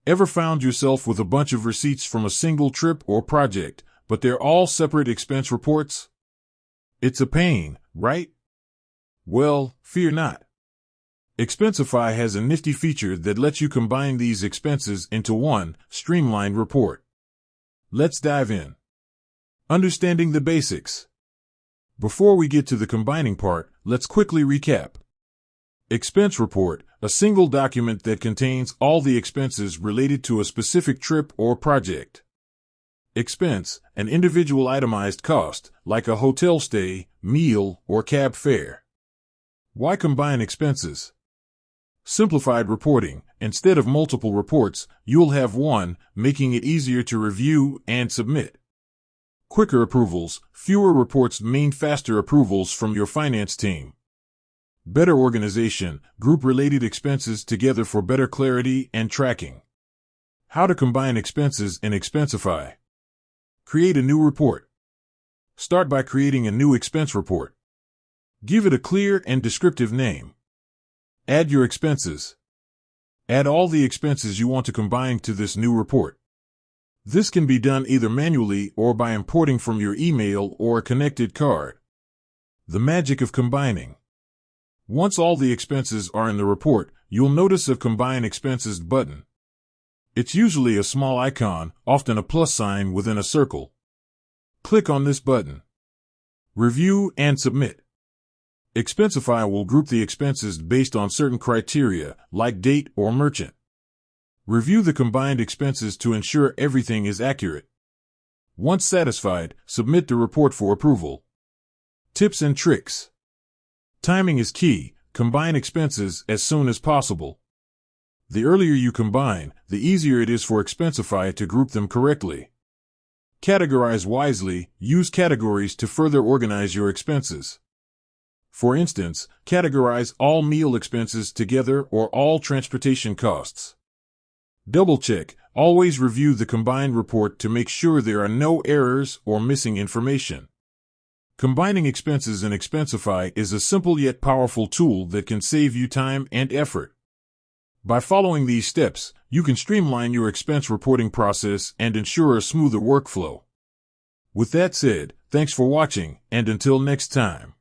Ever found yourself with a bunch of receipts from a single trip or project, but they're all separate expense reports? It's a pain, right? Well, fear not. Expensify has a nifty feature that lets you combine these expenses into one streamlined report. Let's dive in. Understanding the basics. Before we get to the combining part, let's quickly recap. Expense report, a single document that contains all the expenses related to a specific trip or project. Expense, an individual itemized cost, like a hotel stay, meal, or cab fare. Why combine expenses? Simplified reporting. Instead of multiple reports, you'll have one, making it easier to review and submit. Quicker approvals. Fewer reports mean faster approvals from your finance team. Better organization. Group related expenses together for better clarity and tracking. How to combine expenses in Expensify. Create a new report. Start by creating a new expense report. Give it a clear and descriptive name. Add your expenses. Add all the expenses you want to combine to this new report. This can be done either manually or by importing from your email or a connected card. The magic of combining. Once all the expenses are in the report, you'll notice a Combine Expenses button. It's usually a small icon, often a plus sign within a circle. Click on this button. Review and submit. Expensify will group the expenses based on certain criteria, like date or merchant. Review the combined expenses to ensure everything is accurate. Once satisfied, submit the report for approval. Tips and tricks. Timing is key. Combine expenses as soon as possible. The earlier you combine, the easier it is for Expensify to group them correctly. Categorize wisely. Use categories to further organize your expenses. For instance, categorize all meal expenses together or all transportation costs. Double-check. Always review the combined report to make sure there are no errors or missing information. Combining expenses in Expensify is a simple yet powerful tool that can save you time and effort. By following these steps, you can streamline your expense reporting process and ensure a smoother workflow. With that said, thanks for watching, and until next time.